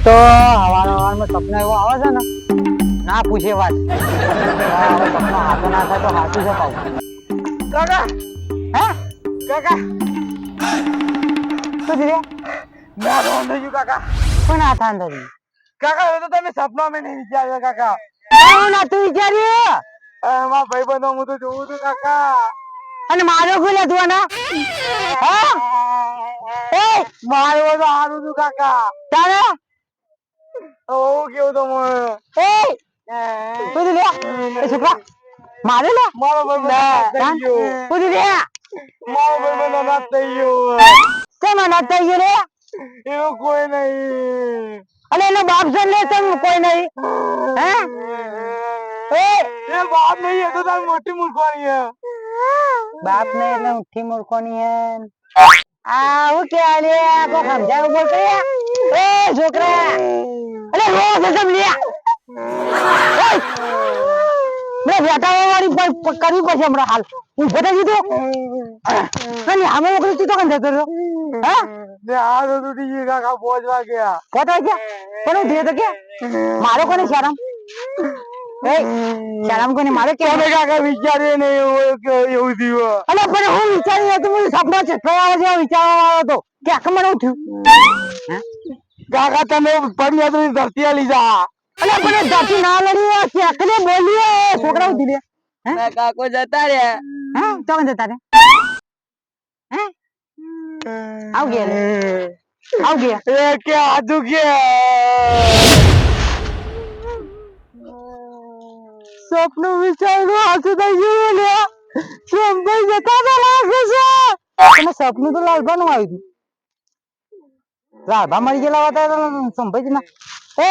તો હવારમાં સપના એવો આવે છે ને ના પૂછે વાત. હવે સપના હાથો ના થાય તો હાથું છે પાઉં. કાકા હે કાકા શું થયું ના રોન થઈ ગયું કાકા. કોણ હાથ આંધરી કાકા હવે તો તમે સપનામાં નહીં વિચાર્યા કાકા. કોણ હતું વિચાર્યું મારા ભાઈબંધો હું તો જોઉં છું કાકા. અને મારો ખુલે તું ને હા એ મારો તો હારું છું કાકા. તારે ઓ કેવું તો મને એ શું થયું એ છોકરા મારે લે મારો ભાઈબંધ થઈ ગયો. શું થયું મારો ભાઈબંધ અનાથ થઈ ગયો. કેમ અનાથ થઈ ગયો રે એવું કોઈ નહીં. અને એનો બાપ છે ને કેમ કોઈ નહીં હે એ એ બાપ નહીં એ તો તારી મોટી મૂર્ખાણી હે. બાપ ને એટલે ઉઠી મૂર્ખોની હે આ હું કે આલે કો સમજાવ બોલ કે એ છોકરા અરે રોજ જમ લ્યા મે બેટા વાળી કરવી પડશે હમણાં હાલ હું ફોટો દીધો અને આમે ઓકરી તું તો કંઈ જતો રહ્યો હા ને આ તો તૂટી ગઈ કાકા પહોંચવા ગયા. ફોટો ગયા પણ હું તો કે મારો કોને શરમ એ શરમ કોને મારે કે તમે કાકા વિચારે નહીં એવું એવું થયું. અલે પણ હું વિચારી હતું મને સપના ચટકો આવે છે વિચારવા આવ્યો તો કે આખા મને થયું કાકા તમે પડ્યા તો ધરતી આલી જા. અલે પણ ધરતી ના લડી કે આખને બોલ્યો છોકરા ઉધી દે હે કાકો જતા રહ્યા. હે તો કંઈ જતા રે હે આવ ગયા લે આવ ગયા એ કે આજુ કે સપનું વિચાર્યું હાથું થઈ ગયું લે સંભાઈ જતા તો લાગે છે તમે સપનું તો લાલભાનું આવ્યું લાલભા મરી ગયેલા હતા સંભાઈ જ ના એ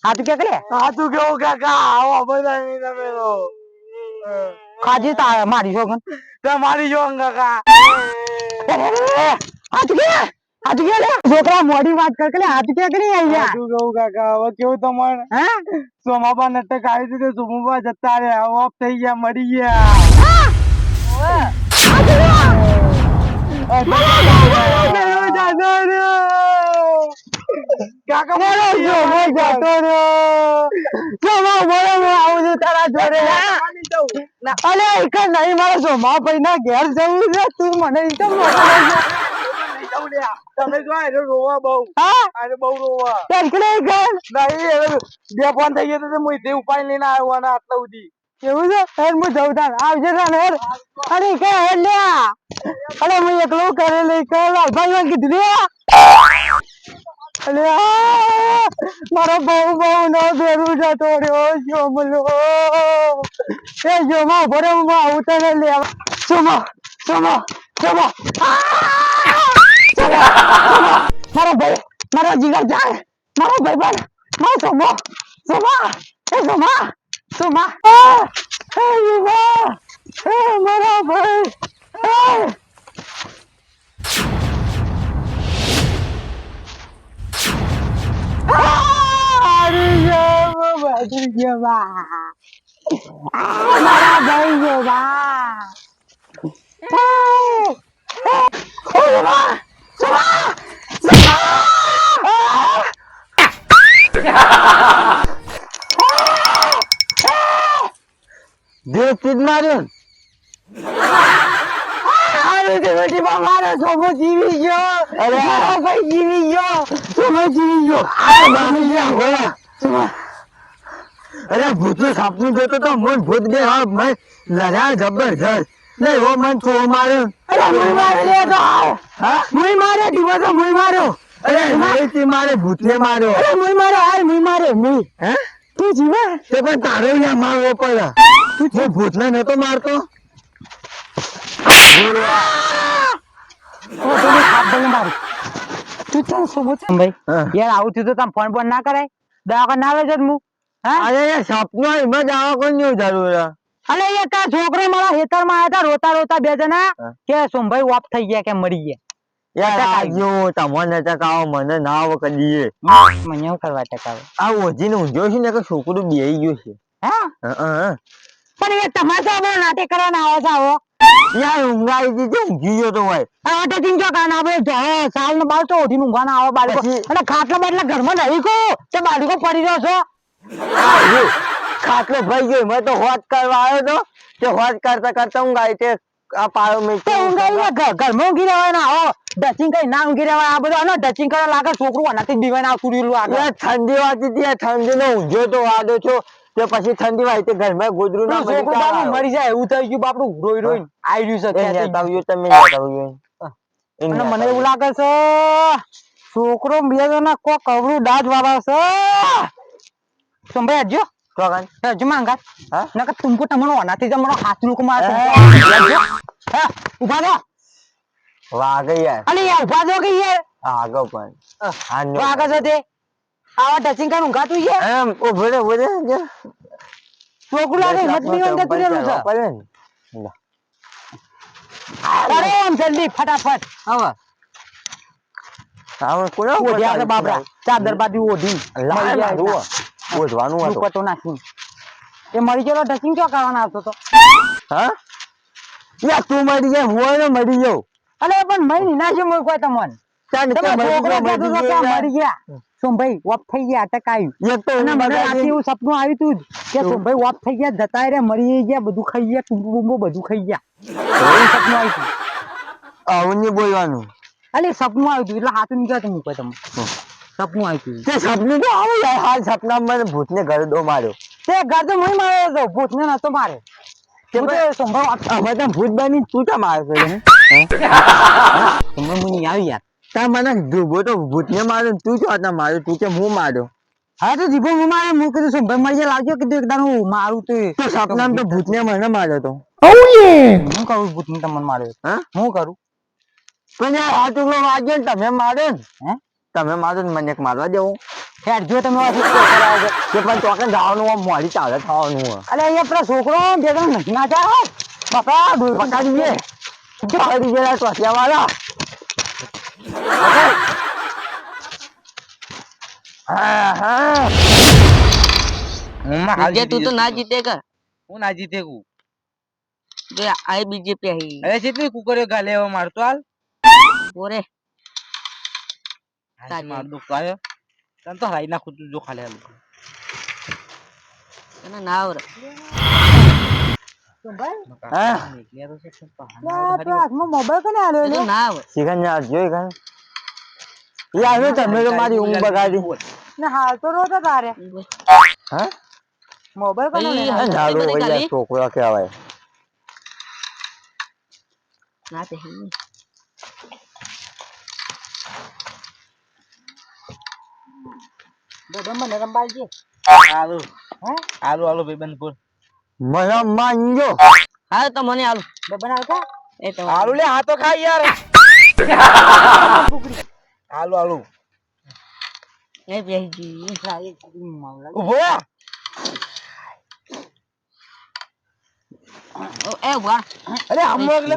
હાથું કે કરે આજુ કેવું કાકા આવો બધા નહીં તમે તો ખાજી તા મારી છોકન તમારી જો કાકા હાથું કે લે છોકરા મોડી વાત કર કે હાથું કે કરી આવી જા આજુ કેવું કાકા હવે કેવું તમારે હે સોમાબા નટક આવી દીધું સોમાબા જતા રહ્યા ઓફ થઈ ગયા મરી ગયા. કાકા બોલો છો હું જતો રહ્યો સોમા બોલો હું આવું છું તારા જોડે અલે એક નહીં મારે સોમા ભાઈ ના ઘેર જવું છે તું મને એકદમ તમે જો એને રોવા બહુ હા અરે બહુ રોવા તરકડે ઘર નહીં બે ફોન થઈ ગયો તો હું તે ઉપાય લઈને આવ્યો અને આટલા સુધી એવું છે હેર હું જઉં તાર આવજે તાર હેર અરે કે હેર લ્યા અરે હું એકલો કરે લઈ કે ભાઈ કીધું લે અલે મારો બહુ નો ભેરું જતો રહ્યો જોમલો એ જોમા ભરે હું આવું તને લેવા સોમા મારો ભાઈ મારો જીગર જાય મારો ભાઈ બન મારો સોમા મારા ભાઈ મારા ભાઈ દેવ માર્યો મારો છોકરો જીવી ગયો અરે ભાઈ જીવી ગયો છોકરો જીવી ગયો અરે ભૂત નું સપનું જોતો તો મન ભૂત બે મેં લડ્યા જબરજસ્ત નહીં હો મન છો માર્યો અરે મુઈ મારે લે તો હા મુઈ મારે દીવો તો મુઈ માર્યો અરે મુઈ મારે ભૂત ને માર્યો અરે મુઈ મારે હાય મુઈ મારે મુઈ હે તું જીવે તે પણ તારે ના મારવો પડે તું ભૂત ને નતો મારતો યાર આવું થયું તો તમે ફોન ફોન ના કરાય દવાખાને ના આવે છે હું અરે સપનું એમાં જવા કોઈ જરૂર અરે એ તાર છોકરો મારા ખેતર માં આવ્યા રોતા રોતા બે જણા કે સોમભાઈ ઓફ થઈ ગયા કે મરી ગયા તમને ટકાવો મને ના આવો કદી મને એવું કરવા ટકાવે આ ઓજી ને ઊંઝો છે ને કે છોકરું બેહી ગયું છે હા પણ એ તમારે તો નાટક કરવાના આવો છો આવો યાર ઊંઘ આવી હતી તો ઊંઘી ગયો તો હોય આ ટચિંગ જો કાન આપણે સાલ નો બાર તો ઓઢીને ઊંઘવાના આવો બાળકો પછી- અને ખાટલા બાટલા ઘરમાં નહીં કો તે બાળકો પડી રહ્યો છો આવ્યું. ખાટલો ભાઈ ગયો મેં તો હોજ કરવા આવ્યો તો તે હોજ કરતા કરતા ઊંઘ આવી તે આ પાયો મેં તે ઊંઘાઈ ઘરમાં ઊંઘી રહેવાય ને આવો ડચિંગ કઈ ના ઊંઘી રહેવાય આ બધું અને ડચિંગ કરે લાગે છોકરું આનાથી દીવાઈને આવતું રહ્યું આગળ યાર ઠંડી વાતી હતી ઠંડી નો ઊંઘ્યો તો વાદો છો તે પછી ઠંડી વાય તે ઘરમાં ગોદરું ના પેલું છોકરું બાપનું મરી જાય એવું થઈ ગયું બાપડું રોઈ રોઈ આવી રહ્યું છે આવ્યું તમે આવ્યું અને મને એવું લાગે છે છોકરો બે જણા કોક કવરું દાજ વાળા છે સંભાઈ હજો હજો માંગા હા? નકર તુમકો તમારો અનાથી જમણો હાથ લોકો માર ઉભા દો વાગે યાર અલે યાર ઉભા દો કે યાર આગળ પણ વાગે છે તે આવા ટચિંગ કાનું ગાતું છે એમ ઉભો રે છોકરું લાગે હિંમત નહીં અંદર તુરેલું છે અરે આમ જલ્દી ફટાફટ હવે ઓઢ્યા છે બાપરા ચાદર બાજુ ઓઢી ઓઢવાનું હતું દુપટ્ટો નાખી એ મરી ગયેલો ઢસીંગ ક્યાં કરવાના આવતો તો હા યા તું મરી જાય હું ને મરી જાઉં અલે પણ મરી ના છે મોય કોઈ તમને ચાલ તમે છોકરો કહેતો તો કે મરી ગયા સોમભાઈ વપ થઈ ગયા અટકાયું એક તો અને મને રાતે એવું સપનું આવ્યું તું કે સોમભાઈ વપ થઈ ગયા જતા રે મરી ગયા બધું ખાઈ ગયા ટુંબુ બુંબુ બધું ખાઈ ગયા એવું સપનું આવ્યું તું આવું નહીં બોલવાનું અલે સપનું આવ્યું તું એટલે હાથું નીકળ્યા તું મૂકો તમે સપનું આવ્યું તું તે સપનું તો આવે યાર હાલ સપના મને ભૂતને ઘરે દો માર્યો તે ઘર તો મને માર્યો હતો ભૂતને નતો મારે તે સોમભાઈ અમે તો ભૂત બની તું તો માર કરે તમને મને આવી યાર તા મને ડૂબો તો ભૂતને માર્યો તું જો હતા માર્યો તું કે હું માર્યો હા તો દીપો હું મારે હું કીધું સોમભાઈ મળી જાય લાવજો કીધું એકદમ હું મારું તો સપનામાં તો ભૂતને મને માર્યો તો હું કરું ભૂતને તમને માર્યો હા હું કરું પણ યાર આ ટુકડો વાગ્યો ને તમે માર્યો ને હે તમે માર્યો ને મને એક મારવા દેવો હેડ જો તમે વાંચી કરાવો કે પણ ચોકે જવાનું આમ મોડી ચાલે થવાનું હોય અલે અહીંયા પેલા છોકરો બે જણ નથી ના જાય બાપા પકાડી દે પકાડી ગયેલા ટોટિયા વાળા હા હા જે તું તો ના જીતેગા હું ના જીતે કુ જે આઈ બીજેપી આઈ અરે કેટલી કુકરીઓ ગાલે હવે મારતો હાલ ઓરે માર દુખ આવ્યો તને તો હરાઈ નાખું તું જો ખાલે હાલ તને ના આવરે હા મોબાઈલ કોને આલ્યો તને ના આવે શિખર ને જોઈ ગયો યાર તમે તો મારી ઊંઘ બગાડી ને હાલ તો નતો તારે હા મોબાઈલ કોને ભાઈ, લેવાનો? ઝાડુ બધી હોય ગાલી? યાર છોકરો કહેવાય ના તે બધા મને રંબાલજે આલુ હે આલુ આલુ ભાઈબંધપુર મને માનજો હા તો મને આલુ બધા આવતા એ તો આલુ લે આ તો ખાઈ યાર આલુ આલુ એ બેહી ઉભો રે. ઓ એ વાહ અરે હમ એટલે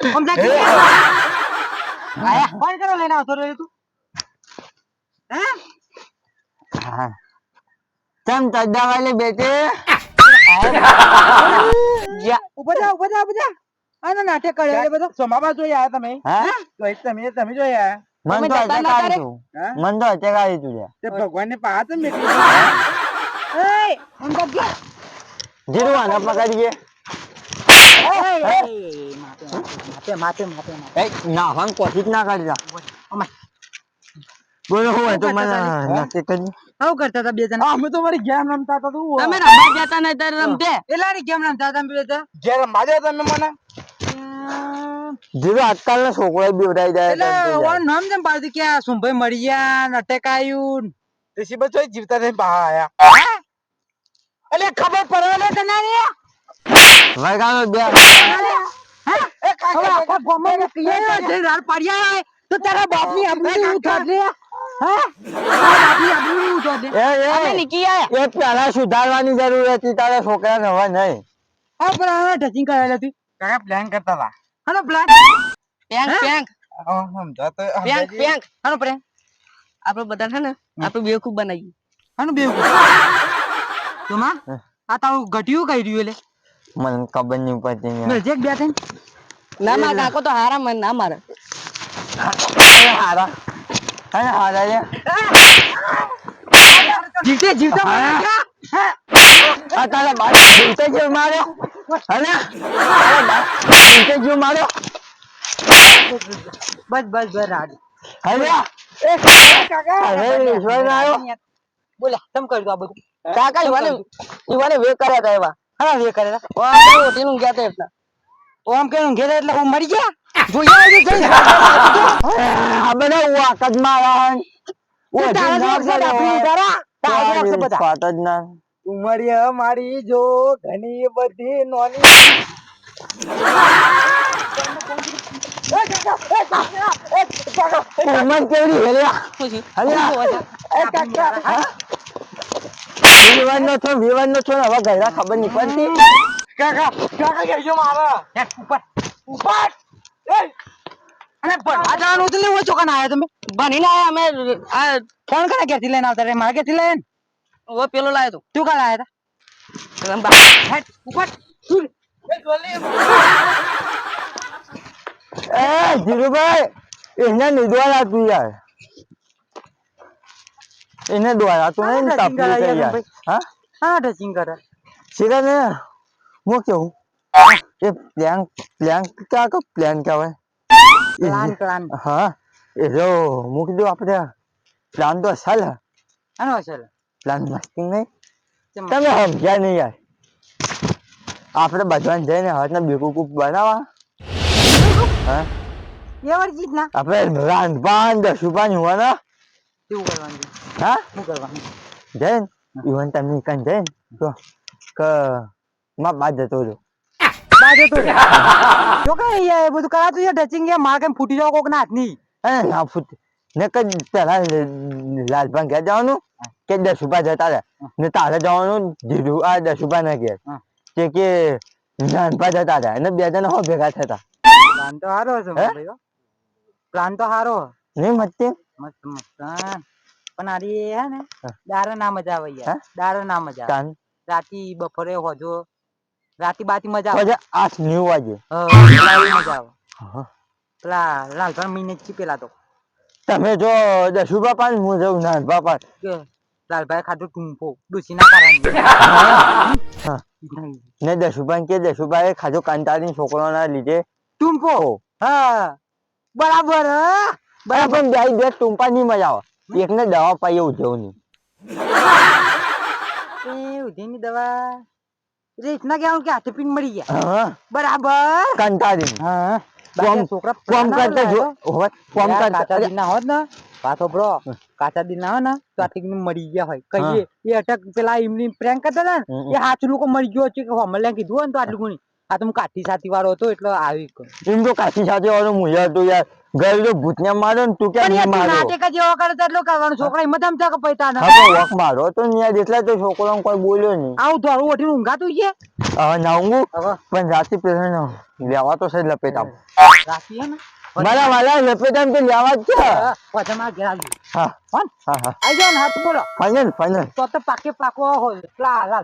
આમ જા આયા કોણ કરો લઈને આવતો રે તું હે હા તમ તદ્દા વાલે બેટે ઉપર જા આનો નાટક કરે એ બધો સોમાબા જોઈ આયા તમે હા તમે જોઈ આયા મન તો જતા ના અટકાવી કરે? તું મન તો અટકાવી તું લ્યા. તે ભગવાન ને પાહત મેકી એ આમ જા જીરું આને પકડીએ માથે એ ના હમ કોશિશ ના કરજા બોલો હું હોય તો મને નક્કી કરી આવું કરતા હતા બે જણા અમે તો મારી ગેમ રમતા હતા તું તમે રમવા જતા નહીં તારે રમતે એલાની ગેમ રમતા હતા બે જણા ઘેર માજે તમે મને જીરું આજકાલના છોકરા બીવડાઈ જાય એટલે ઓન નામ જેમ પાડતી કે આ સુંભાઈ મરી ગયા નટકાયું ઋષિ બચ્ચો જીવતા થઈને બહાર આયા એટલે ખબર પડે ને તને વગાડો બે એ કાકા આખા ગોમે કીએ જે રાર પાડ્યા તો તારા બાપની આબરૂ ઉઠાડ લે હા બાપની આબરૂ ઉઠાડ લે અમે નીકળી આયા એ પેલા સુધારવાની જરૂર હતી તારા છોકરા હવે નહીં આ પર આ ટચિંગ કરાયેલા હતી કાકા પ્લાન કરતા હતા હાલો પ્લાન પેંક પેંક સમજાતો પેંક પેંક હાલો પ્રેમ આપણે બધા છે ને આપણે બેવકૂફ બનાવીએ હાલો બેવ તો માં આ તારું ઘટ્યું કઈ રહ્યું એટલે મને ખબર નહીં પડતી યાર. મેં જેક બે થઈને ના મારા કાકો તો હારા મને ના મારે અરે હારા અરે હારા લે જીવતે જીવતે આ તારા બાપ જીવતે જીવ માર્યો અને તારા બાપ જીવતે જીવ માર્યો બસ બસ બસ રાજ અરે અરે ઈશ્વર આવ્યો બોલે તમ કરી દો આ બધું કાકા ઈવાને વે કર્યા તા એવા હા વે કરે ઓટીનું ગયા તા એટલા ઓમ કે ઘેરે એટલે હું મરી ગયા જોયા આવી જઈ આ બધા વાકત મારા તારા જોક છે આપણી તારા તારા જોક છે બધા ફાટ જ ના ઉમરિયા મારી જો ઘણી બધી નોની ઉમર કેવડી હેલ્યા ખુશી એ કાકા વિવાન નો છો ને હવે ગયરા ખબર નહીં પડતી કાકા કાકા કેજો મારા ઉપર ઉપર એ અને ભણવા જવાનું હતું ને ચોકન આયા તમે બનીને આયા અમે આ કોણ કરે ક્યાંથી લઈને આવતા રે મારે ક્યાંથી લઈને ઓ પેલો લાયો તો તું કાલ આયા રંબા હેટ ઉપર તું એ ધીરુભાઈ એને નિદવાલા તું યાર એને દ્વારા તું નહીં તાપી છે યાર હા હા ડ્રેસિંગ કરે સીધા ને હું કેવું એ પ્લાન કહેવાય પ્લાન હા એ જો મૂકી દો આપણે પ્લાન તો અસલ હે આનો અસલ પ્લાન મસ્તી નહીં તમે સમજ્યા નહીં યાર આપણે બધાને જઈને હાથના બેકૂફ બનાવવા હા એવર ચીજ ના આપણે રાંધપાન દસુપાન હોવાના કેવું કરવાનું હા શું કરવાનું જૈન ઈવન તમે કાન જૈન તો કે માં બાદ જતો રહ્યો બાજુ તો જો કઈ એ બધું કરાતું છે ટચિંગ કે માર કેમ ફૂટી જાવ કોક ના હાથની ના ફૂટ ને કદ પેલા લાલપાન ઘેર જવાનું કે દસુપા જતા રહ્યા ને તારે જવાનું જીરું આ દસુપા ના ઘેર કે નાનપા જતા હતા અને બે જણા હો ભેગા થતા પ્લાન તો હારો છે ભાઈ પ્લાન તો હારો નહીં મતતી મસ્ત મસ્ત પણ આરી હે ને દારે ના મજા આવે યાર દારે ના મજા આવે કાન રાતી બપોરે હોજો રાતી બાતી મજા આવે પછી 8-9 વાગે મજા આવે પેલા લાલભાઈ મહિને જ પેલા તો તમે જો દસુપા પાન હું જઉં નાનપા પાન કે લાલભાઈ ખાધું ટૂંપો ડુસીના કારણે ને દસુપા કે દસુપા એ ખાધો કાંતાની છોકરોના લીધે ટૂંપો હા બરાબર બરાબર બે ટૂંપા ની મજા આવે એકને દવા પાઈ એવું જવું નહીં એ ઉધીની દવા રીતના કેવું કે હાથે પીન મરી ગયા હા બરાબર કાંતાની હા છોકરા કોમ કરતા જો હોય કોમ કાચા કરતા દિન ના હોત ને પાછો બ્રો કાચા દિન ના હોય ને તો આટલી મરી ગયા હોય કહીએ એ અટક પેલા એમની પ્રેન્ક કરતા હતા ને એ હાથ લોકો મરી ગયો છે કે હમલે કીધું હોય ને તો આટલું ગુણી આ તો હું કાઠી સાથી વાળો હતો એટલે આવી એમ તો કાશી સાથે વાળો મુજા હતો યાર ઘર તો ભૂતને મારો ને તું ક્યાં નહીં મારો નાટક જ એવો કરે એટલો કરવાનો છોકરા હિંમત આમ થાય કે પૈતા ના હા વોક મારો તો ન્યા એટલે તો છોકરો કોઈ બોલ્યો નહીં આવું ધોરું ઓઠીને ઊંઘાતું છે હવે નાઉંગું હવે પણ રાતે પેલા લેવા તો છે લપેટા રાતી હે ને મારા વાલા લપેટા તો લેવા જ છે પછી મારા ઘેર આવી હા હા હા હા આઈ જાવ ને હાથ બોલો ફાઇનલ તો પાકે પાકો હોય એટલા હાલા